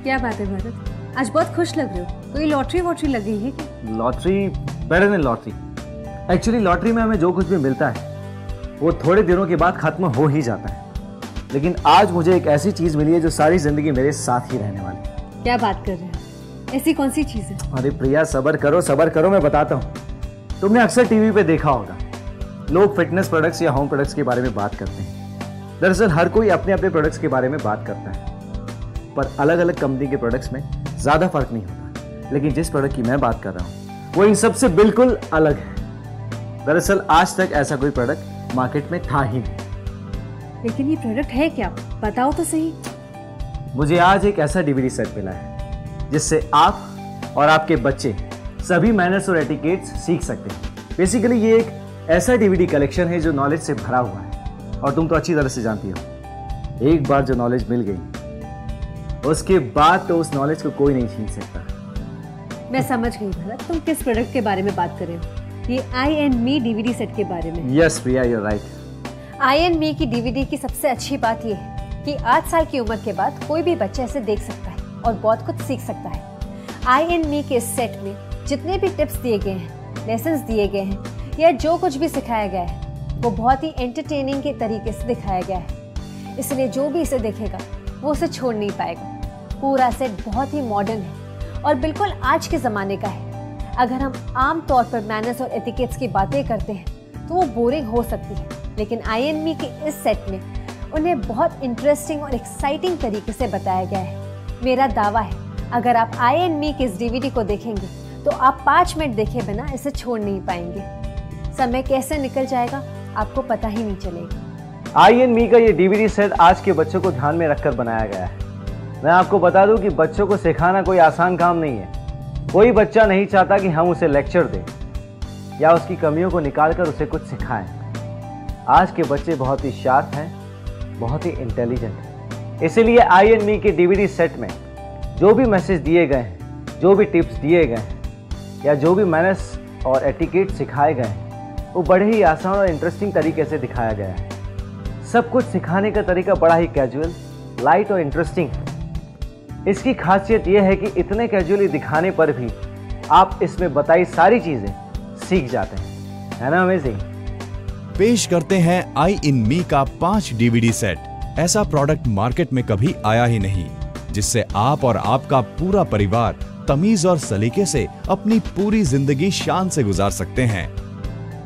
क्या बात है भरत, आज बहुत खुश लग रहे हो। कोई लॉटरी वॉटरी लग गई है क्या? Lottery better than lottery. Actually lottery में हमें जो कुछ भी मिलता है वो थोड़े दिनों के बाद खत्म हो ही जाता है, लेकिन आज मुझे एक ऐसी चीज मिली है जो सारी जिंदगी मेरे साथ ही रहने वाली है। क्या बात कर रहे हैं? ऐसी कौन सी चीज है? अरे प्रिया सब्र करो, मैं बताता हूँ। तुमने अक्सर टीवी पे देखा होगा, लोग फिटनेस प्रोडक्ट्स या होम प्रोडक्ट्स के बारे में बात करते हैं। दरअसल हर कोई अपने अपने प्रोडक्ट्स के बारे में बात करता है, पर अलग अलग कंपनी के प्रोडक्ट्स में ज्यादा फर्क नहीं होता। लेकिन जिस प्रोडक्ट की मैं बात कर रहा हूँ वो इन सबसे बिल्कुल अलग है। दरअसल आज तक ऐसा कोई प्रोडक्ट मार्केट में था ही नहीं। लेकिन ये प्रोडक्ट है क्या, बताओ तो सही। मुझे आज एक ऐसा डीवीडी सेट मिला है जिससे आप और आपके बच्चे सभी मैनर्स और एटिकेट्स सीख सकते हैं। बेसिकली ये एक ऐसा डीवीडी कलेक्शन है जो नॉलेज से भरा हुआ है, और तुम तो अच्छी तरह से जानती हो, एक बार जो नॉलेज मिल गई उसके बाद तो उस नॉलेज को कोई नहीं छीन सकता। मैं समझ गई भरत, तुम किस प्रोडक्ट के बारे में बात कर रहे हो। ये I and me DVD set के बारे में। Yes Priya, you are right. I and me की डीवीडी की सबसे अच्छी बात यह है कि 8 साल की उम्र के बाद कोई भी बच्चा इसे देख सकता है और बहुत कुछ सीख सकता है। आई एंड मी के इस सेट में जितने भी टिप्स दिए गए हैं, लेसन्स दिए गए हैं या जो कुछ भी सिखाया गया है वो बहुत ही एंटरटेनिंग के तरीके से दिखाया गया है। इसलिए जो भी इसे देखेगा वो उसे छोड़ नहीं पाएगा। पूरा सेट बहुत ही मॉडर्न है और बिल्कुल आज के ज़माने का है। अगर हम आम तौर पर मैनर्स और एटिकेट्स की बातें करते हैं तो वो बोरिंग हो सकती है, लेकिन आई एंड मी के इस सेट में उन्हें बहुत इंटरेस्टिंग और एक्साइटिंग तरीके से बताया गया है। मेरा दावा है अगर आप आई एंड मी के इस डीवीडी को देखेंगे तो आप 5 मिनट देखे बिना इसे छोड़ नहीं पाएंगे। समय कैसे निकल जाएगा आपको पता ही नहीं चलेगा। आई एंड मी का ये डीवीडी सेट आज के बच्चों को ध्यान में रखकर बनाया गया है। मैं आपको बता दूं कि बच्चों को सिखाना कोई आसान काम नहीं है। कोई बच्चा नहीं चाहता कि हम उसे लेक्चर दें या उसकी कमियों को निकालकर उसे कुछ सिखाएं। आज के बच्चे बहुत ही शार्प हैं, बहुत ही इंटेलिजेंट हैं। इसीलिए आई एंड मी के डीवीडी सेट में जो भी मैसेज दिए गए हैं, जो भी टिप्स दिए गए हैं या जो भी मैनर्स और एटिकेट सिखाए गए हैं वो बड़े ही आसान और इंटरेस्टिंग तरीके से दिखाया गया है। सब कुछ सिखाने का तरीका बड़ा ही कैजुअल, लाइट और इंटरेस्टिंग है। इसकी खासियत यह है कि इतने कैजुअली दिखाने पर भी आप इसमें बताई सारी चीजें सीख जाते हैं, है ना अमेजिंग। पेश करते हैं आई इन मी का 5 डीवीडी सेट। ऐसा प्रोडक्ट मार्केट में कभी आया ही नहीं जिससे आप और आपका पूरा परिवार तमीज और सलीके से अपनी पूरी जिंदगी शान से गुजार सकते हैं।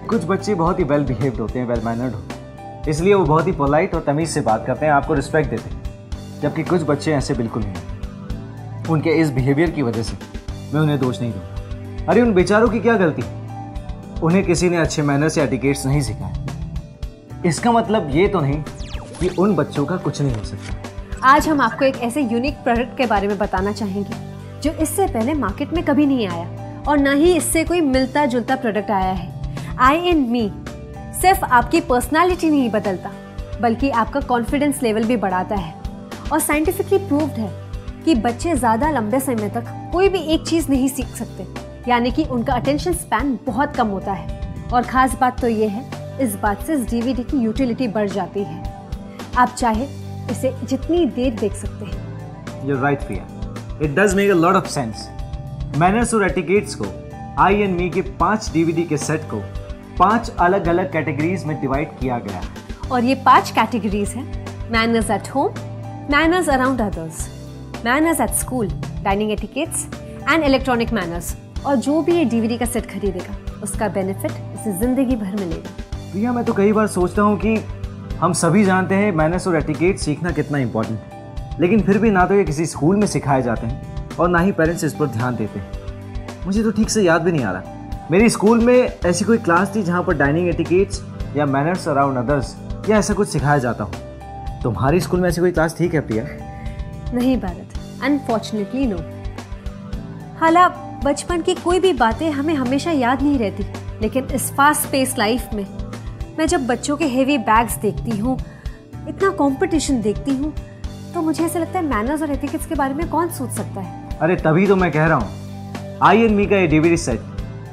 कुछ बच्चे बहुत ही वेल बिहेव्ड होते हैं, वेल मैनर्ड होते हैं, इसलिए वो बहुत ही पोलाइट और तमीज से बात करते हैं, आपको रिस्पेक्ट देते हैं। जबकि कुछ बच्चे ऐसे बिल्कुल नहीं। उनके इस बिहेवियर की वजह से मैं उन्हें दोष नहीं दूंगा। अरे उन बेचारों की क्या गलती, उन्हें किसी ने अच्छे मैनर्स या एटिकेट्स नहीं सिखाए। इसका मतलब ये तो नहीं कि उन बच्चों का कुछ नहीं हो सकता। आज हम आपको एक ऐसे यूनिक प्रोडक्ट के बारे में बताना चाहेंगे जो इससे पहले मार्केट में कभी नहीं आया और ना ही इससे कोई मिलता जुलता प्रोडक्ट आया है। आई एंड मी सिर्फ आपकी पर्सनालिटी नहीं बदलता बल्कि आपका कॉन्फिडेंस लेवल भी बढ़ाता है और साइंटिफिकली प्रूव्ड है कि बच्चे ज़्यादा लंबे समय तक कोई भी एक चीज़ नहीं सीख सकते, यानी कि उनका अटेंशन स्पैन बहुत कम होता है। और ख़ास बात तो ये है, इस बात से इस डीवीडी की यूटिलिटी बढ़ जाती है। आप चाहे इसे जितनी देर देख सकते हैं। You're right, Priya. It does make a lot of sense. Manners और एटिकेट्स को आई एंड मी के 5 डीवीडी के सेट को 5 अलग अलग कैटेगरीज में डिवाइड किया गया है। और ये 5 कैटेगरीज हैं: manners at home, manners around others, manners at school, dining etiquettes and electronic manners. और जो भी ये डीवीडी का सेट खरीदेगा उसका बेनिफिट उसे जिंदगी भर मिलेगा। प्रिया, मैं तो कई बार सोचता हूँ कि हम सभी जानते हैं मैनर्स और एटिकेट सीखना कितना इंपॉर्टेंट है, लेकिन फिर भी ना तो ये किसी स्कूल में सिखाए जाते हैं और ना ही पेरेंट्स इस पर ध्यान देते हैं। मुझे तो ठीक से याद भी नहीं आ रहा मेरी स्कूल में ऐसी कोई क्लास थी जहाँ पर डाइनिंग एटिकेट्स या मैनर्स अराउंड अदर्स या ऐसा कुछ सिखाया जाता हो। तुम्हारी स्कूल में ऐसी कोई क्लास थी क्या प्रिया? नहीं भारत, अनफॉर्चुनेटली नो। हालांकि बचपन की कोई भी बातें हमें हमेशा याद नहीं रहती, लेकिन इस फास्ट पेस लाइफ में मैं जब बच्चों के हेवी बैग्स देखती हूँ, इतना कंपटीशन देखती हूँ, तो मुझे ऐसा लगता है मैनर्स और एथिक्स के बारे में कौन सोच सकता है। अरे तभी तो मैं कह रहा हूँ आई एंड मी का ये डीवीडी सेट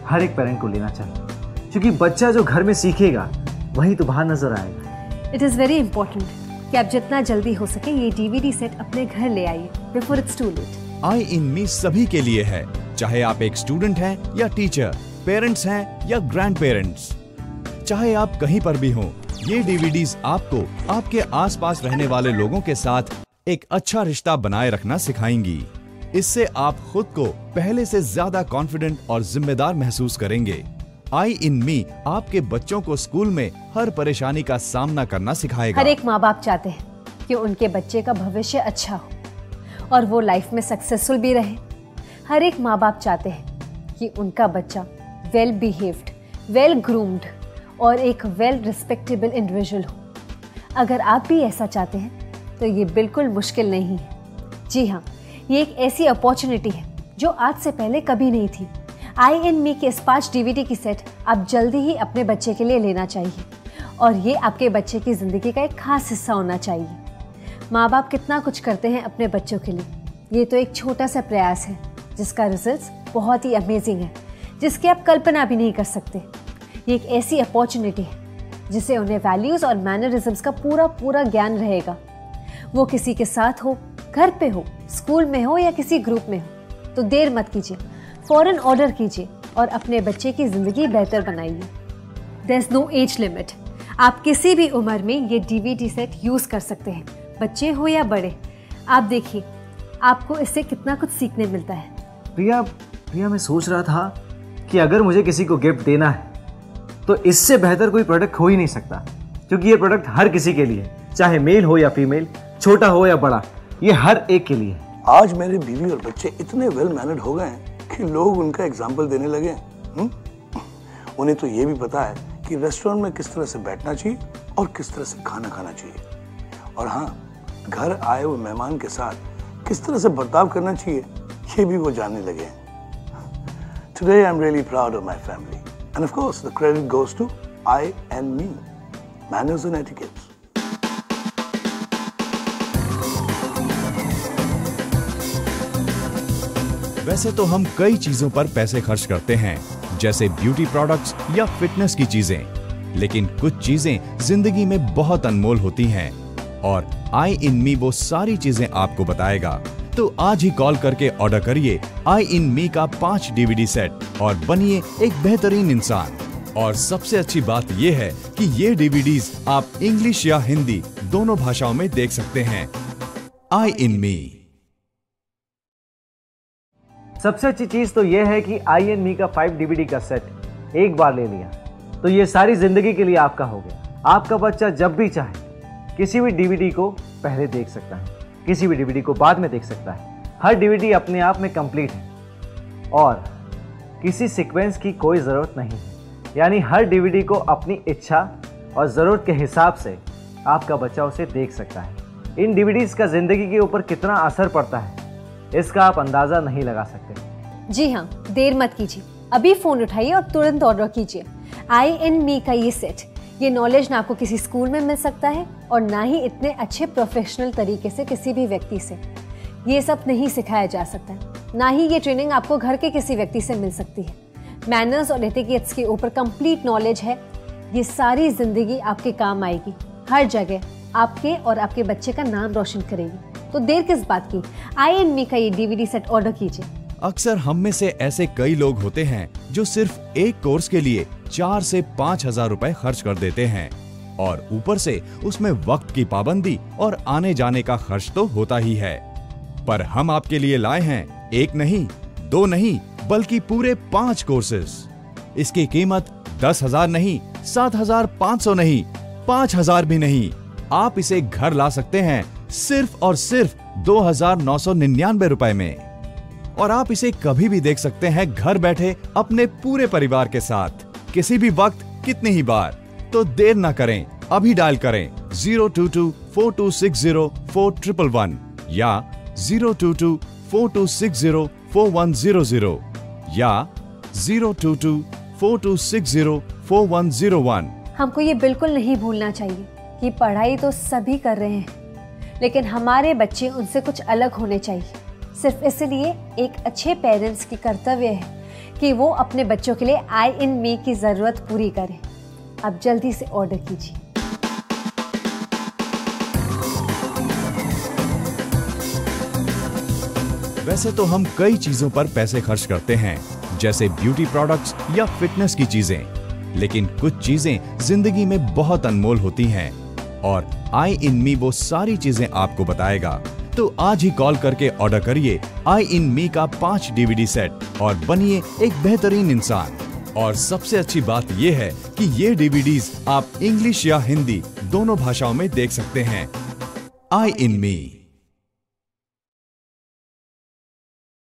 हर एक पेरेंट को लेना चाहिए, क्योंकि बच्चा जो घर में सीखेगा वही तो बाहर नजर आएगा। इट इज़ वेरी इंपॉर्टेंट कि आप जितना जल्दी हो सके ये डीवीडी सेट अपने घर ले आइए बिफोर इट्स टू लेट। आई इन मी सभी के लिए है, चाहे आप एक स्टूडेंट हैं या टीचर, पेरेंट्स हैं या ग्रैंड पेरेंट्स, चाहे आप कहीं पर भी हों, ये डीवीडीज आपको आपके आसपास रहने वाले लोगों के साथ एक अच्छा रिश्ता बनाए रखना सिखाएंगी। इससे आप खुद को पहले से ज्यादा कॉन्फिडेंट और जिम्मेदार महसूस करेंगे। आई इन मी आपके बच्चों को स्कूल में हर परेशानी का सामना करना सिखाएगा। हर एक माँ बाप चाहते हैं कि उनके बच्चे का भविष्य अच्छा हो और वो लाइफ में सक्सेसफुल भी रहे। हर एक माँ बाप चाहते हैं कि उनका बच्चा वेल बिहेव्ड, वेल ग्रूम्ड और एक वेल रिस्पेक्टेबल इंडिविजुअल हो। अगर आप भी ऐसा चाहते हैं तो ये बिल्कुल मुश्किल नहीं है। जी हाँ, ये एक ऐसी अपॉर्चुनिटी है जो आज से पहले कभी नहीं थी। आई इन मी के इस 5 डीवीडी की सेट आप जल्दी ही अपने बच्चे के लिए लेना चाहिए और ये आपके बच्चे की ज़िंदगी का एक खास हिस्सा होना चाहिए। माँ बाप कितना कुछ करते हैं अपने बच्चों के लिए, ये तो एक छोटा सा प्रयास है जिसका रिजल्ट्स बहुत ही अमेजिंग है, जिसकी आप कल्पना भी नहीं कर सकते। ये एक ऐसी अपॉर्चुनिटी है जिससे उन्हें वैल्यूज़ और मैनरिज्म्स का पूरा ज्ञान रहेगा। वो किसी के साथ हो, घर पे हो, स्कूल में हो या किसी ग्रुप में हो, तो देर मत कीजिए, फौरन ऑर्डर कीजिए और अपने बच्चे की ज़िंदगी बेहतर बनाइए। There is no age limit. आप किसी भी उम्र में ये डीवीडी सेट यूज़ कर सकते हैं, बच्चे हो या बड़े। आप देखिए आपको इससे कितना कुछ सीखने मिलता है। प्रिया मैं सोच रहा था कि अगर मुझे किसी को गिफ्ट देना है तो इससे बेहतर कोई प्रोडक्ट हो ही नहीं सकता, क्योंकि ये प्रोडक्ट हर किसी के लिए है, चाहे मेल हो या फीमेल, छोटा हो या बड़ा, ये हर एक के लिए है। आज मेरी बीवी और बच्चे इतने वेल मैनर्ड हो गए हैं कि लोग उनका एग्जाम्पल देने लगे हैं। उन्हें तो ये भी पता है कि रेस्टोरेंट में किस तरह से बैठना चाहिए और किस तरह से खाना खाना चाहिए, और हाँ, घर आए हुए मेहमान के साथ किस तरह से बर्ताव करना चाहिए ये भी वो जानने लगे हैं। Today I'm really proud of my family, and of course the credit goes to I and me, manners and etiquettes. वैसे तो हम कई चीजों पर पैसे खर्च करते हैं, जैसे ब्यूटी प्रोडक्ट्स या फिटनेस की चीजें, लेकिन कुछ चीजें जिंदगी में बहुत अनमोल होती हैं और आई इन मी वो सारी चीजें आपको बताएगा। तो आज ही कॉल करके ऑर्डर करिए आई इन मी का 5 डीवीडी सेट और बनिए एक बेहतरीन इंसान। और सबसे अच्छी बात ये है कि ये डीवीडीज आप इंग्लिश या हिंदी दोनों भाषाओं में देख सकते हैं। आई इन मी। सबसे अच्छी चीज तो यह है कि आई एन मी का 5 डीवीडी का सेट एक बार ले लिया तो ये सारी जिंदगी के लिए आपका हो गया। आपका बच्चा जब भी चाहे किसी भी डीवीडी को पहले देख सकता है, किसी भी डीवीडी को बाद में देख सकता है। हर डीवीडी अपने आप में कंप्लीट है और किसी सीक्वेंस की कोई ज़रूरत नहीं है, यानी हर डीवीडी को अपनी इच्छा और ज़रूरत के हिसाब से आपका बच्चा उसे देख सकता है। इन डीवीडीज का ज़िंदगी के ऊपर कितना असर पड़ता है इसका आप अंदाज़ा नहीं लगा सकते। जी हाँ, देर मत कीजिए, अभी फ़ोन उठाइए और तुरंत ऑर्डर कीजिए। आई इन मी का ये सेट, ये नॉलेज ना आपको किसी स्कूल में मिल सकता है और ना ही इतने अच्छे प्रोफेशनल तरीके से किसी भी व्यक्ति से। ये सब नहीं सिखाया जा सकता है, ना ही ये ट्रेनिंग आपको घर के किसी व्यक्ति से मिल सकती है। मैनर्स और एटिकेट्स के ऊपर कंप्लीट नॉलेज है। ये सारी जिंदगी आपके काम आएगी, हर जगह आपके और आपके बच्चे का नाम रोशन करेगी। तो देर किस बात की, आई इन मी का ये डीवीडी सेट ऑर्डर कीजिए। अक्सर हम में से ऐसे कई लोग होते हैं जो सिर्फ एक कोर्स के लिए 4 से 5 हजार रुपए खर्च कर देते हैं और ऊपर से उसमें वक्त की पाबंदी और आने जाने का खर्च तो होता ही है। पर हम आपके लिए लाए हैं 1 नहीं, 2 नहीं, बल्कि पूरे 5 कोर्सेज। इसकी कीमत 10,000 नहीं, 7,500 नहीं, 5,000 भी नहीं। आप इसे घर ला सकते हैं सिर्फ और सिर्फ 2,999 रुपए में। और आप इसे कभी भी देख सकते हैं घर बैठे अपने पूरे परिवार के साथ, किसी भी वक्त, कितनी ही बार। तो देर ना करें, अभी डायल करें 022-4260-4111 या 022-4260-4100 या 022-4260-4101। हमको ये बिल्कुल नहीं भूलना चाहिए कि पढ़ाई तो सभी कर रहे हैं, लेकिन हमारे बच्चे उनसे कुछ अलग होने चाहिए। सिर्फ इसलिए एक अच्छे पेरेंट्स की कर्तव्य है कि वो अपने बच्चों के लिए आई इन मी की ज़रूरत पूरी करें। अब जल्दी से ऑर्डर कीजिए। वैसे तो हम कई चीजों पर पैसे खर्च करते हैं, जैसे ब्यूटी प्रोडक्ट्स या फिटनेस की चीजें, लेकिन कुछ चीजें जिंदगी में बहुत अनमोल होती हैं और आई इन मी वो सारी चीजें आपको बताएगा। तो आज ही कॉल करके ऑर्डर करिए आई इन मी का 5 DVD सेट और बनिए एक बेहतरीन इंसान। और सबसे अच्छी बात ये है कि ये DVDs आप इंग्लिश या हिंदी दोनों भाषाओं में देख सकते हैं। आई इन मी।